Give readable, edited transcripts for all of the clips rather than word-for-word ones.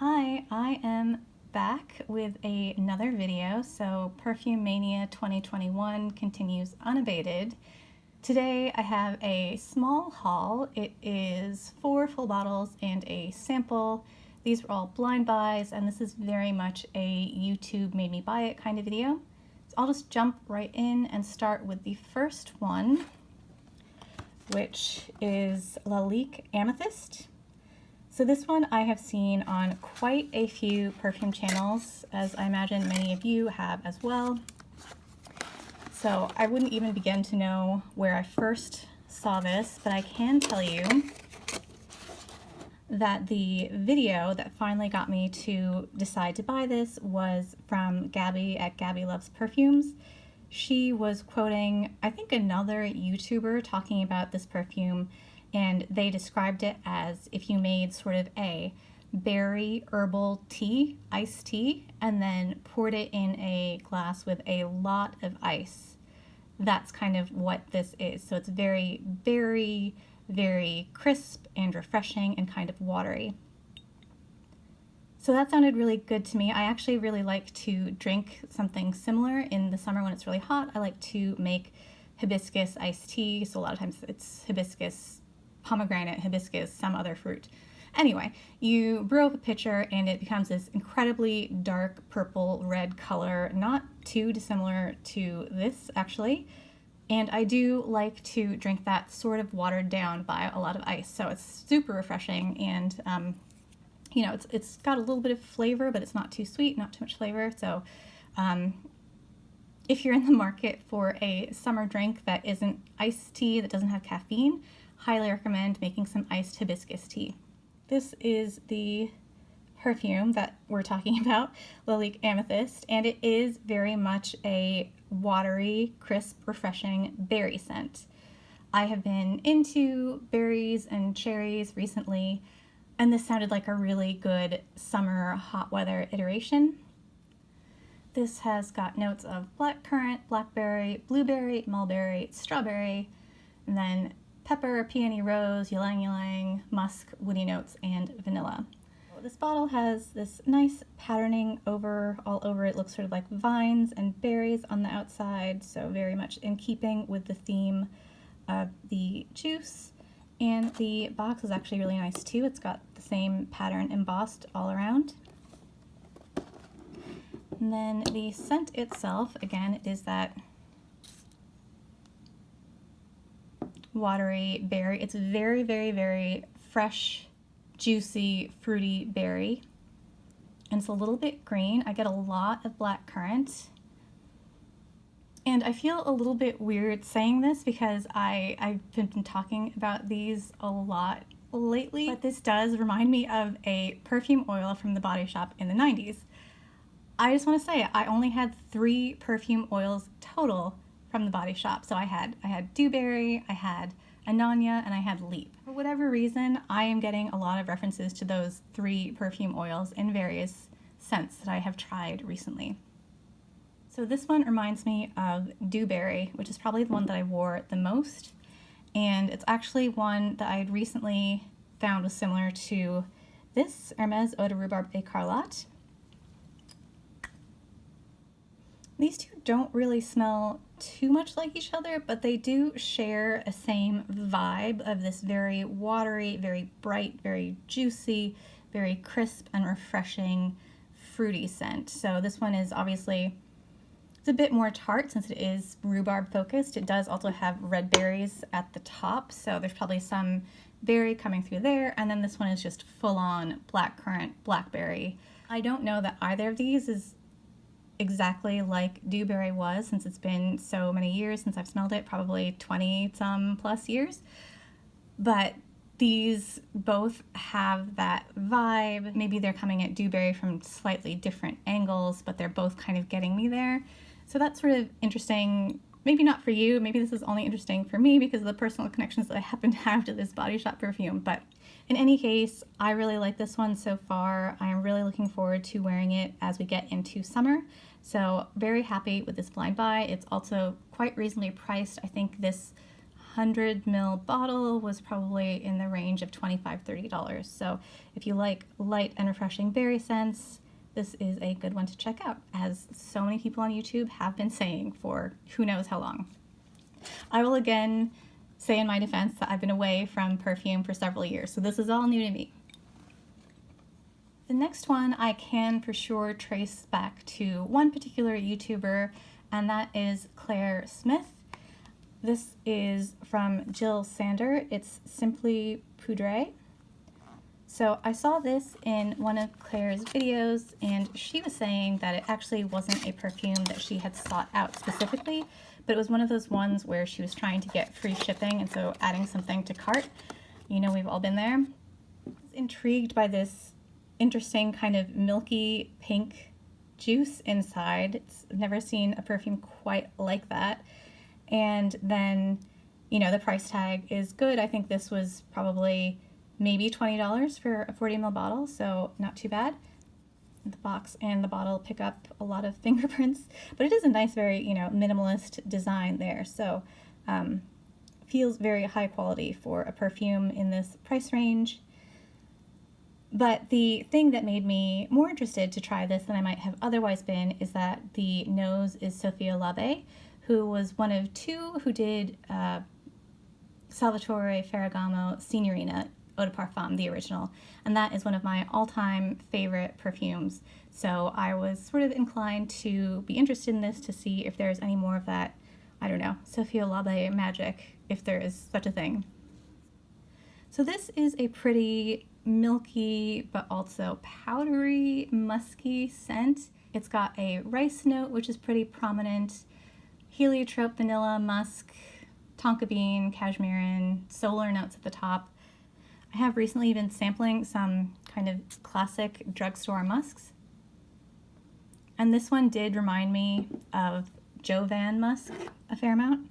Hi, I am back with another video. So Perfume Mania 2021 continues unabated. Today I have a small haul. It is 4 full bottles and a sample. These were all blind buys, and this is very much a YouTube made me buy it kind of video. So I'll just jump right in and start with the first one, which is Lalique Amethyst. So this one I have seen on quite a few perfume channels, as I imagine many of you have as well. So I wouldn't even begin to know where I first saw this, but I can tell you that the video that finally got me to decide to buy this was from Gabby at Gabby Loves Perfumes. She was quoting, I think, another YouTuber talking about this perfume, and they described it as if you made sort of a berry herbal tea, iced tea, and then poured it in a glass with a lot of ice. That's kind of what this is. So it's very berry, very crisp and refreshing and kind of watery. So that sounded really good to me. I actually really like to drink something similar in the summer when it's really hot. I like to make hibiscus iced tea. So a lot of times it's hibiscus, pomegranate, hibiscus, some other fruit. Anyway, you brew up a pitcher and it becomes this incredibly dark purple red color, not too dissimilar to this actually. And I do like to drink that sort of watered down by a lot of ice. So it's super refreshing, and you know, it's got a little bit of flavor, but it's not too sweet, not too much flavor. So if you're in the market for a summer drink that isn't iced tea, that doesn't have caffeine, highly recommend making some iced hibiscus tea. This is the perfume that we're talking about, Lalique Amethyst, and it is very much a watery, crisp, refreshing berry scent. I have been into berries and cherries recently, and this sounded like a really good summer hot weather iteration. This has got notes of blackcurrant, blackberry, blueberry, mulberry, strawberry, and then pepper, peony rose, ylang ylang, musk, woody notes, and vanilla. This bottle has this nice patterning all over it. Looks sort of like vines and berries on the outside, so very much in keeping with the theme of the juice. And the box is actually really nice too. It's got the same pattern embossed all around. And then the scent itself, again, is that watery berry. It's very, very, very fresh, juicy, fruity berry. And it's a little bit green. I get a lot of blackcurrant. And I feel a little bit weird saying this because I've been talking about these a lot lately, but this does remind me of a perfume oil from the Body Shop in the 90s. I just want to say I only had 3 perfume oils total from the Body Shop. So I had Dewberry, I had Ananya, and I had Leap. For whatever reason, I am getting a lot of references to those 3 perfume oils in various scents that I have tried recently. So this one reminds me of Dewberry, which is probably the one that I wore the most. And it's actually one that I had recently found was similar to this Hermes Eau de Rhubarbe Écarlate. These two don't really smell too much like each other, but they do share a same vibe of this very watery, very bright, very juicy, very crisp and refreshing fruity scent. So this one is obviously, it's a bit more tart since it is rhubarb focused. It does also have red berries at the top, so there's probably some berry coming through there, and then this one is just full-on blackcurrant, blackberry. I don't know that either of these is exactly like Dewberry was, since it's been so many years since I've smelled it, probably 20-some plus years. But these both have that vibe. Maybe they're coming at Dewberry from slightly different angles, but they're both kind of getting me there. So that's sort of interesting. Maybe not for you, maybe this is only interesting for me because of the personal connections that I happen to have to this Body Shop perfume. But in any case, I really like this one so far. I'm really looking forward to wearing it as we get into summer. So very happy with this blind buy. It's also quite reasonably priced. I think this 100 ml bottle was probably in the range of $25–$30. So if you like light and refreshing berry scents, this is a good one to check out, as so many people on YouTube have been saying for who knows how long. I will again say in my defense that I've been away from perfume for several years, so this is all new to me. The next one I can for sure trace back to one particular YouTuber, and that is Claire Smith. This is from Jill Sander. It's simply Poudree. So I saw this in one of Claire's videos, and she was saying that it actually wasn't a perfume that she had sought out specifically, but it was one of those ones where she was trying to get free shipping, and so adding something to cart. You know, we've all been there. I was intrigued by this interesting kind of milky pink juice inside. I've never seen a perfume quite like that. And then, you know, the price tag is good. I think this was probably maybe $20 for a 40 ml bottle, so not too bad. The box and the bottle pick up a lot of fingerprints, but it is a nice, very, you know, minimalist design there. So feels very high quality for a perfume in this price range. But the thing that made me more interested to try this than I might have otherwise been is that the nose is Sophia Labe, who was one of two who did Salvatore Ferragamo Signorina Eau de Parfum, the original, and that is one of my all-time favorite perfumes. So I was sort of inclined to be interested in this to see if there's any more of that, I don't know, Sophia Labe magic, if there is such a thing. So this is a pretty milky but also powdery, musky scent. It's got a rice note, which is pretty prominent, heliotrope, vanilla, musk, tonka bean, cashmere, solar notes at the top. I have recently been sampling some kind of classic drugstore musks, and this one did remind me of Jovan musk a fair amount.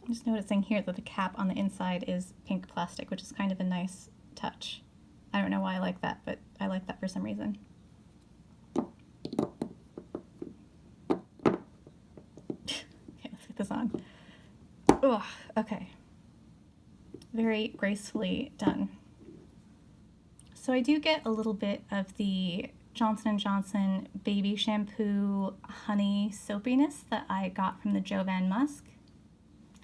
I'm just noticing here that the cap on the inside is pink plastic, which is kind of a nice touch. I don't know why I like that, but I like that for some reason. Okay, let's get this on. Oh, okay. Very gracefully done. So I do get a little bit of the Johnson & Johnson baby shampoo honey soapiness that I got from the Jovan musk.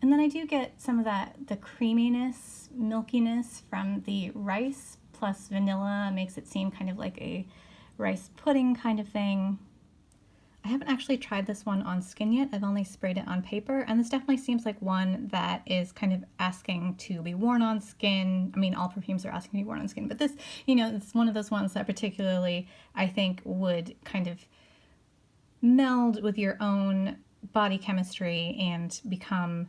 And then I do get some of the creaminess, milkiness from the rice plus vanilla makes it seem kind of like a rice pudding kind of thing. I haven't actually tried this one on skin yet. I've only sprayed it on paper, and this definitely seems like one that is kind of asking to be worn on skin. I mean, all perfumes are asking to be worn on skin, but this, you know, it's one of those ones that particularly I think would kind of meld with your own body chemistry and become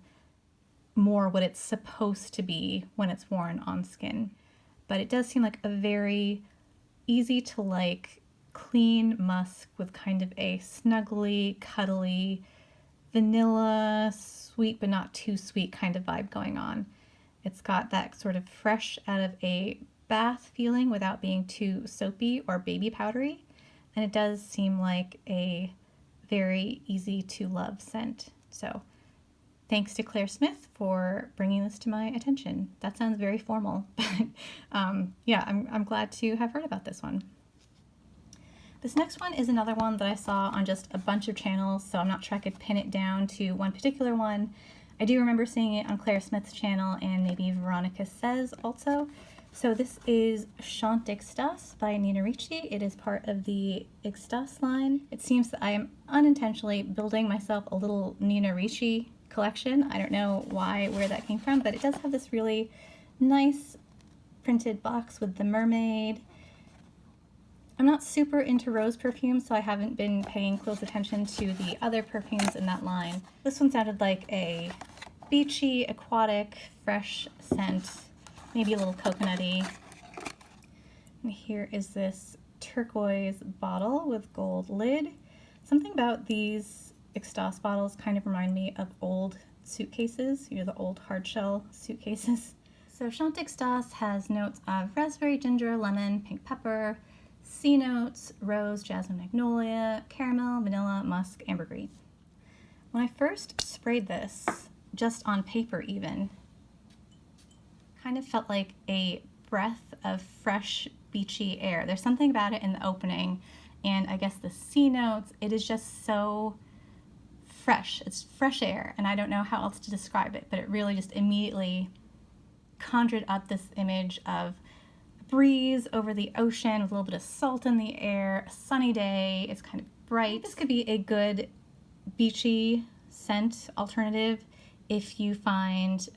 more what it's supposed to be when it's worn on skin. But it does seem like a very easy to like, clean musk with kind of a snuggly, cuddly, vanilla, sweet but not too sweet kind of vibe going on. It's got that sort of fresh out of a bath feeling without being too soapy or baby powdery. And it does seem like a very easy to love scent. So thanks to Claire Smith for bringing this to my attention. That sounds very formal, but yeah, I'm glad to have heard about this one. This next one is another one that I saw on just a bunch of channels, so I'm not sure I could pin it down to one particular one. I do remember seeing it on Claire Smith's channel and maybe Veronica Says also. So this is Chant d'Extase by Nina Ricci. It is part of the Extase line. It seems that I am unintentionally building myself a little Nina Ricci collection. I don't know where that came from, but it does have this really nice printed box with the mermaid. I'm not super into rose perfumes, so I haven't been paying close attention to the other perfumes in that line. This one sounded like a beachy, aquatic, fresh scent, maybe a little coconutty. And here is this turquoise bottle with gold lid. Something about these Extase bottles kind of remind me of old suitcases, you know, the old hard shell suitcases. So Chant d'Extase has notes of raspberry, ginger, lemon, pink pepper, sea notes, rose, jasmine, magnolia, caramel, vanilla, musk, ambergris. When I first sprayed this, just on paper even, Kind of felt like a breath of fresh, beachy air. There's something about it in the opening, and I guess the C notes, it is just so fresh. It's fresh air, and I don't know how else to describe it, but it really just immediately conjured up this image of a breeze over the ocean with a little bit of salt in the air, a sunny day, it's kind of bright. This could be a good beachy scent alternative if you find,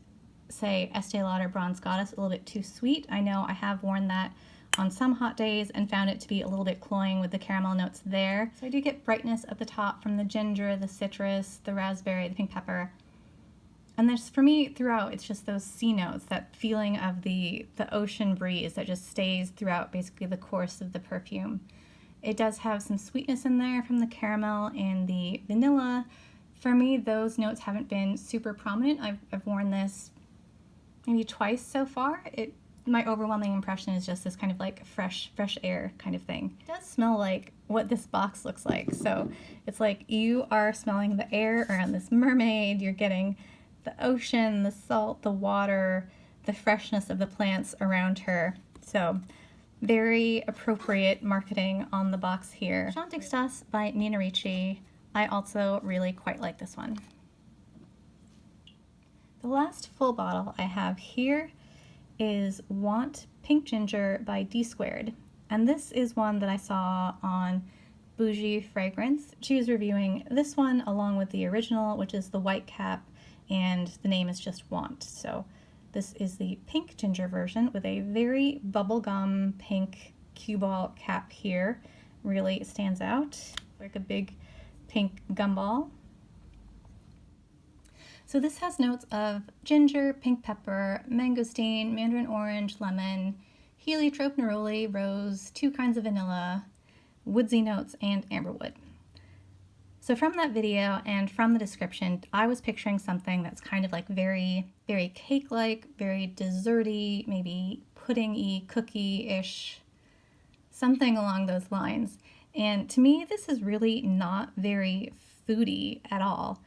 say, Estee Lauder Bronze Goddess a little bit too sweet. I know I have worn that on some hot days and found it to be a little bit cloying with the caramel notes there. So I do get brightness at the top from the ginger, the citrus, the raspberry, the pink pepper. And there's, for me, throughout, it's just those C notes, that feeling of the ocean breeze that just stays throughout basically the course of the perfume. It does have some sweetness in there from the caramel and the vanilla. For me, those notes haven't been super prominent. I've worn this maybe twice so far. My overwhelming impression is just this kind of like fresh air kind of thing. It does smell like what this box looks like. So it's like you are smelling the air around this mermaid, you're getting the ocean, the salt, the water, the freshness of the plants around her. So very appropriate marketing on the box here. Chant d'Extase by Nina Ricci. I also really quite like this one. The last full bottle I have here is Want Pink Ginger by DSquared. And this is one that I saw on Bougie Fragrance. She was reviewing this one along with the original, which is the white cap, and the name is just Want. So this is the pink ginger version with a very bubblegum pink cue ball cap here. Really stands out, like a big pink gumball. So this has notes of ginger, pink pepper, mangosteen, mandarin orange, lemon, heliotrope, neroli, rose, 2 kinds of vanilla, woodsy notes, and amberwood. So from that video and from the description, I was picturing something that's kind of like very cake-like, very desserty, maybe pudding-y, cookie-ish, something along those lines. And to me, this is really not very foodie at all.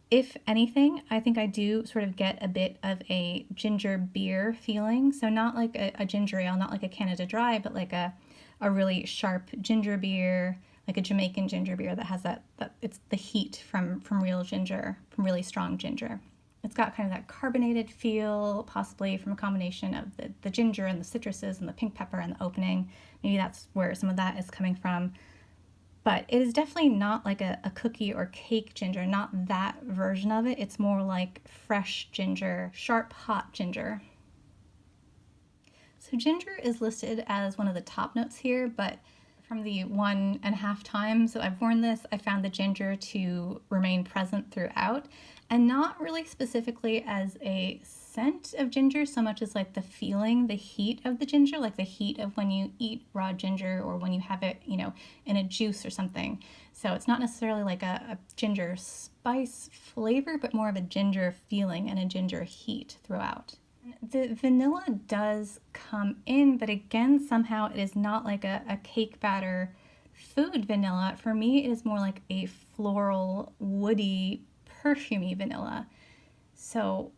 If anything, I think I do sort of get a bit of a ginger beer feeling. So not like a ginger ale, not like a Canada Dry, but like a really sharp ginger beer, like a Jamaican ginger beer that has that it's the heat from real ginger, from really strong ginger. It's got kind of that carbonated feel, possibly from a combination of the ginger and the citruses and the pink pepper and the opening. Maybe that's where some of that is coming from. But it is definitely not like a cookie or cake ginger, not that version of it. It's more like fresh ginger, sharp, hot ginger. So ginger is listed as one of the top notes here, but from the 1.5 times that I've worn this, I found the ginger to remain present throughout, and not really specifically as a scent of ginger so much as like the feeling, the heat of the ginger, like the heat of when you eat raw ginger or when you have it, you know, in a juice or something. So it's not necessarily like a ginger spice flavor, but more of a ginger feeling and a ginger heat throughout. The vanilla does come in, but again, somehow it is not like a cake batter food vanilla. For me, it is more like a floral, woody, perfumey vanilla. So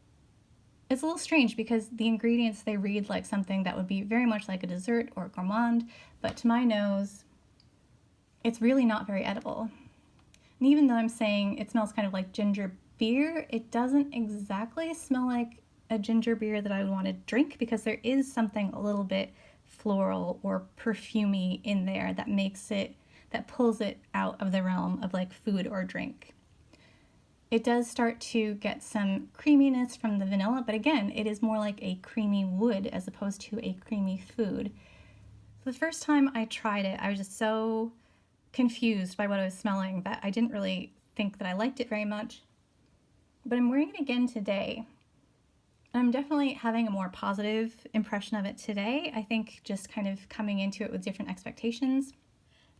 it's a little strange because the ingredients, they read like something that would be very much like a dessert or a gourmand, but to my nose, it's really not very edible. And even though I'm saying it smells kind of like ginger beer, it doesn't exactly smell like a ginger beer that I would want to drink, because there is something a little bit floral or perfumey in there that makes it, that pulls it out of the realm of like food or drink. It does start to get some creaminess from the vanilla, but again, it is more like a creamy wood as opposed to a creamy food. The first time I tried it, I was just so confused by what I was smelling that I didn't really think that I liked it very much. But I'm wearing it again today. I'm definitely having a more positive impression of it today. I think just kind of coming into it with different expectations.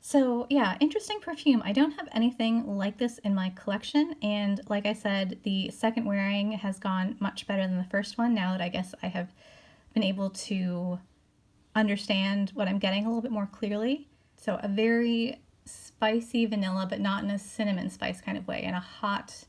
So yeah, interesting perfume. I don't have anything like this in my collection, and like I said, the second wearing has gone much better than the first one now that I guess I have been able to understand what I'm getting a little bit more clearly. So a very spicy vanilla, but not in a cinnamon spice kind of way, in a hot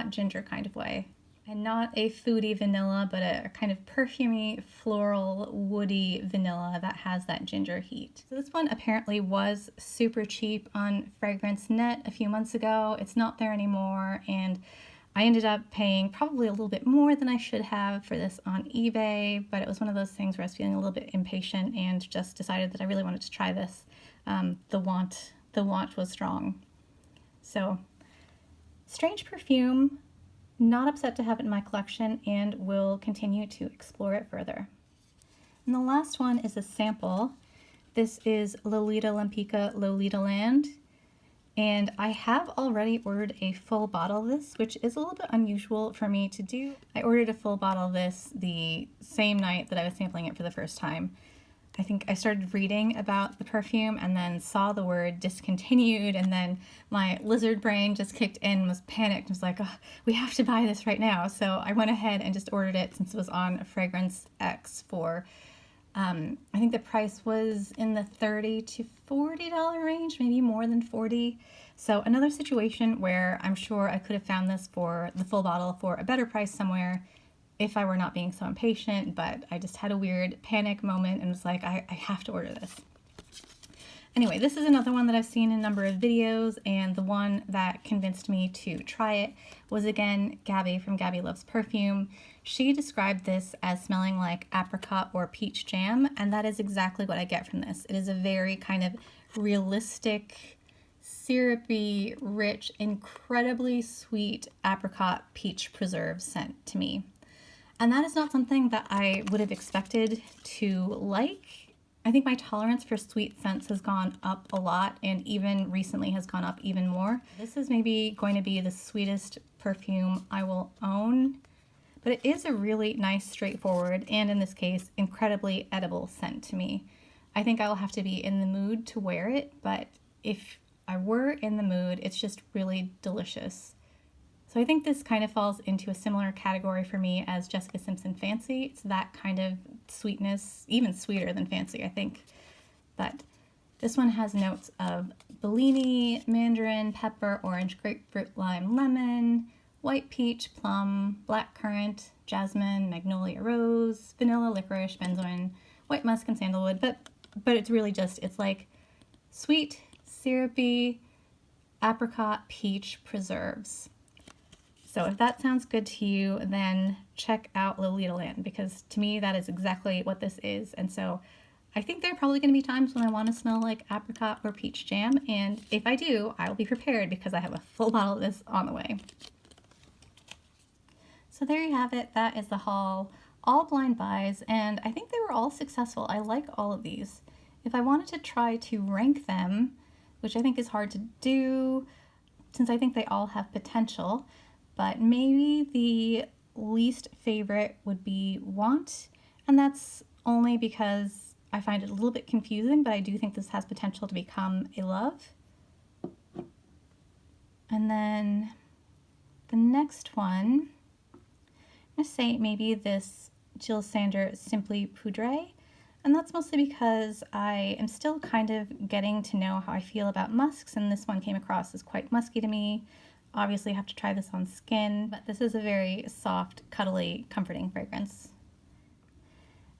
ginger kind of way. And not a foodie vanilla, but a kind of perfumey, floral, woody vanilla that has that ginger heat. So this one apparently was super cheap on Fragrance Net a few months ago. It's not there anymore, and I ended up paying probably a little bit more than I should have for this on eBay, but it was one of those things where I was feeling a little bit impatient and just decided that I really wanted to try this. The want was strong. So, strange perfume. Not upset to have it in my collection, and will continue to explore it further. And the last one is a sample. This is Lolita Lempicka Lolitaland, and I have already ordered a full bottle of this, which is a little bit unusual for me to do. I ordered a full bottle of this the same night that I was sampling it for the first time. I think I started reading about the perfume and then saw the word discontinued, and then my lizard brain just kicked in and was panicked. I was like, oh, we have to buy this right now. So I went ahead and just ordered it since it was on Fragrance X for, I think the price was in the $30 to $40 range, maybe more than 40. So another situation where I'm sure I could have found this for the full bottle for a better price somewhere if I were not being so impatient, but I just had a weird panic moment and was like, I have to order this. Anyway, this is another one that I've seen in a number of videos, and the one that convinced me to try it was, again, Gabby from Gabby Loves Perfume. She described this as smelling like apricot or peach jam, and that is exactly what I get from this. It is a very kind of realistic, syrupy, rich, incredibly sweet apricot peach preserve scent to me. And that is not something that I would have expected to like. I think my tolerance for sweet scents has gone up a lot, and even recently has gone up even more. This is maybe going to be the sweetest perfume I will own, but it is a really nice, straightforward, and in this case, incredibly edible scent to me. I think I will have to be in the mood to wear it, but if I were in the mood, it's just really delicious. So I think this kind of falls into a similar category for me as Jessica Simpson Fancy. It's that kind of sweetness, even sweeter than Fancy, I think. But this one has notes of Bellini, mandarin, pepper, orange, grapefruit, lime, lemon, white peach, plum, blackcurrant, jasmine, magnolia rose, vanilla, licorice, benzoin, white musk, and sandalwood. But it's really just, it's like sweet, syrupy, apricot, peach preserves. So if that sounds good to you, then check out Lolitaland, because to me that is exactly what this is. And so I think there are probably going to be times when I want to smell like apricot or peach jam, and if I do, I will be prepared because I have a full bottle of this on the way. So there you have it. That is the haul. All blind buys, and I think they were all successful. I like all of these. If I wanted to try to rank them, which I think is hard to do since I think they all have potential, but maybe the least favorite would be Want, and that's only because I find it a little bit confusing, but I do think this has potential to become a love. And then the next one, I'm going to say maybe this Jill Sander Simply Poudree, and that's mostly because I am still kind of getting to know how I feel about musks, and this one came across as quite musky to me. Obviously, I have to try this on skin, but this is a very soft, cuddly, comforting fragrance.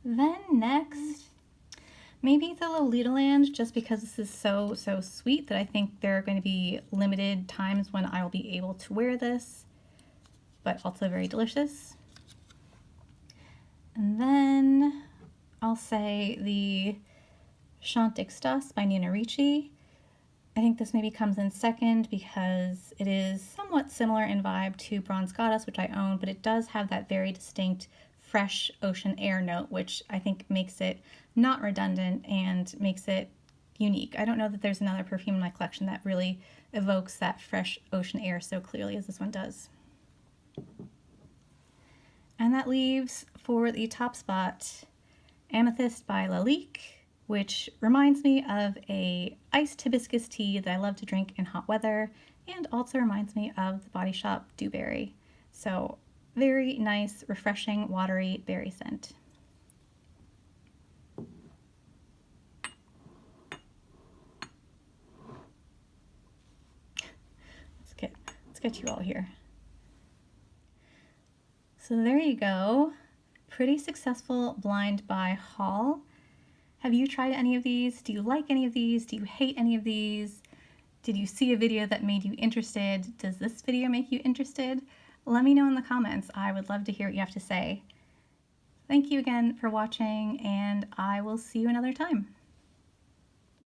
Then next, maybe the Lolitaland, just because this is so sweet that I think there are going to be limited times when I will be able to wear this, but also very delicious. And then I'll say the Chant Extas by Nina Ricci. I think this maybe comes in second because it is somewhat similar in vibe to Bronze Goddess, which I own, but it does have that very distinct fresh ocean air note, which I think makes it not redundant and makes it unique. I don't know that there's another perfume in my collection that really evokes that fresh ocean air so clearly as this one does. And that leaves for the top spot Amethyst by Lalique, which reminds me of a iced hibiscus tea that I love to drink in hot weather, and also reminds me of the Body Shop Dewberry. So very nice, refreshing, watery berry scent. Let's get you all here. So there you go. Pretty successful blind buy haul. Have you tried any of these? Do you like any of these? Do you hate any of these? Did you see a video that made you interested? Does this video make you interested? Let me know in the comments. I would love to hear what you have to say. Thank you again for watching, and I will see you another time.